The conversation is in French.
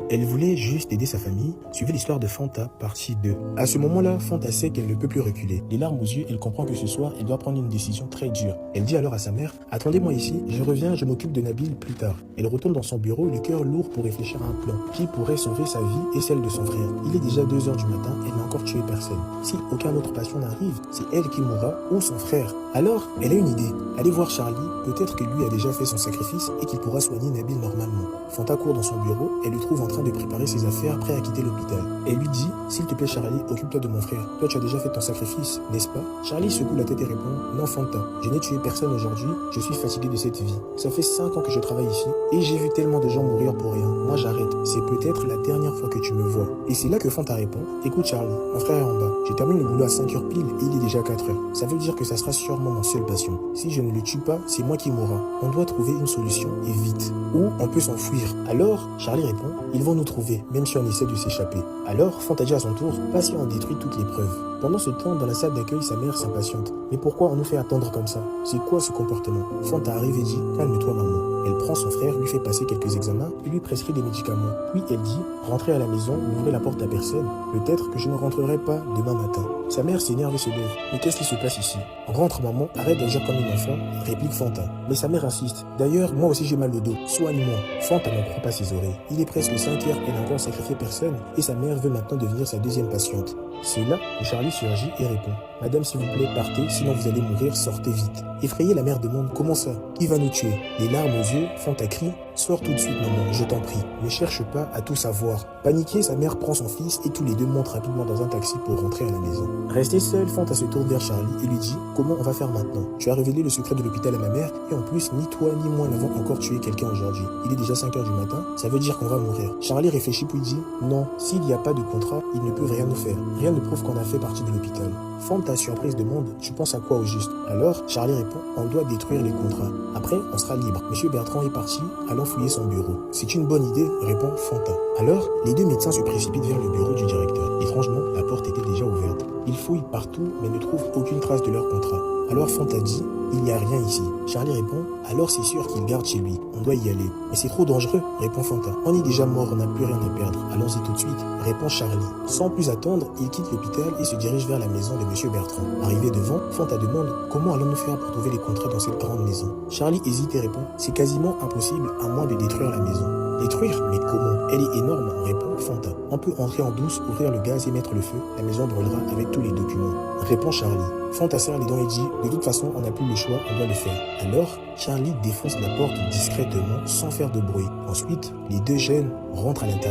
Elle voulait juste aider sa famille. Suivez l'histoire de Fanta, partie 2. À ce moment-là, Fanta sait qu'elle ne peut plus reculer. Les larmes aux yeux, elle comprend que ce soir, elle doit prendre une décision très dure. Elle dit alors à sa mère, « Attendez-moi ici, je reviens, je m'occupe de Nabil plus tard. » Elle retourne dans son bureau, le cœur lourd pour réfléchir à un plan qui pourrait sauver sa vie et celle de son frère. Il est déjà 2 heures du matin, elle n'a encore tué personne. Si aucun autre patient n'arrive, c'est elle qui mourra ou son frère. Alors, elle a une idée. Aller voir Charlie, peut-être que lui a déjà fait son sacrifice et qu'il pourra soigner Nabil normalement. Fanta court dans son bureau et le trouve en train de préparer ses affaires prêt à quitter l'hôpital. Elle lui dit, s'il te plaît Charlie, occupe-toi de mon frère. Toi tu as déjà fait ton sacrifice, n'est-ce pas? Charlie secoue la tête et répond, non Fanta, je n'ai tué personne aujourd'hui, je suis fatigué de cette vie. Ça fait 5 ans que je travaille ici et j'ai vu tellement de gens mourir pour rien. Moi j'arrête, c'est peut-être la dernière fois que tu me vois. Et c'est là que Fanta répond, écoute Charlie, mon frère est en bas. Je termine le boulot à 5 heures pile et il est déjà 4 heures. Ça veut dire que ça sera sûrement mon seul patient. Si je ne le tue pas, c'est moi qui mourra. On doit trouver une solution et vite. Ou on peut s'enfuir. Alors, Charlie répond, ils vont nous trouver, même si on essaie de s'échapper. Alors, Fanta dit à son tour, pas si on détruit toutes les preuves. Pendant ce temps, dans la salle d'accueil, sa mère s'impatiente. Mais pourquoi on nous fait attendre comme ça? C'est quoi ce comportement? Fanta arrive et dit, calme-toi maman. Elle prend son frère, lui fait passer quelques examens et lui prescrit des médicaments. Puis elle dit, rentrez à la maison, n'ouvrez la porte à personne. Peut-être que je ne rentrerai pas demain matin. Sa mère s'énerve et se lève. Mais qu'est-ce qui se passe ici? Rentre maman, arrête d'agir comme une enfant, réplique Fanta. Mais sa mère insiste. D'ailleurs, moi aussi j'ai mal au dos, soigne-moi. Fanta n'en croit pas ses oreilles. Il est presque 5 heures, elle n'a encore sacrifié personne et sa mère veut maintenant devenir sa deuxième patiente. C'est là que Charlie surgit et répond. Madame, s'il vous plaît, partez, sinon vous allez mourir, sortez vite. Effrayée, la mère demande, comment ça? Qui va nous tuer? Les larmes aux yeux, Fanta crie, sors tout de suite, maman, je t'en prie. Ne cherche pas à tout savoir. Paniquée, sa mère prend son fils et tous les deux montent rapidement dans un taxi pour rentrer à la maison. Restée seule, Fanta se tourne vers Charlie et lui dit, comment on va faire maintenant? Tu as révélé le secret de l'hôpital à ma mère et en plus, ni toi ni moi n'avons encore tué quelqu'un aujourd'hui. Il est déjà 5 heures du matin, ça veut dire qu'on va mourir. Charlie réfléchit puis dit, non, s'il n'y a pas de contrat, ils ne peuvent rien nous faire. Rien ne prouve qu'on a fait partie de l'hôpital. Fanta, surprise, demande, tu penses à quoi au juste? Alors, Charlie répond, on doit détruire les contrats. Après, on sera libre. Monsieur Bertrand est parti, allons fouiller son bureau. C'est une bonne idée, répond Fanta. Alors, les deux médecins se précipitent vers le bureau du directeur. Étrangement, la porte était déjà ouverte. Ils fouillent partout, mais ne trouvent aucune trace de leur contrat. Alors Fanta dit, il n'y a rien ici. Charlie répond, alors c'est sûr qu'il garde chez lui. On doit y aller. Mais c'est trop dangereux, répond Fanta. On est déjà mort, on n'a plus rien à perdre. Allons-y tout de suite, répond Charlie. Sans plus attendre, il quitte l'hôpital et se dirige vers la maison de Monsieur Bertrand. Arrivé devant, Fanta demande, comment allons-nous faire pour trouver les contrats dans cette grande maison? Charlie hésite et répond, c'est quasiment impossible à moins de détruire la maison. Détruire? Mais comment? Elle est énorme, répond Fanta. On peut entrer en douce, ouvrir le gaz et mettre le feu. La maison brûlera avec tous les documents, répond Charlie. Fanta serre les dents et dit, de toute façon, on n'a plus le choix, on doit le faire. Alors, Charlie défonce la porte discrètement, sans faire de bruit. Ensuite, les deux jeunes rentrent à l'intérieur.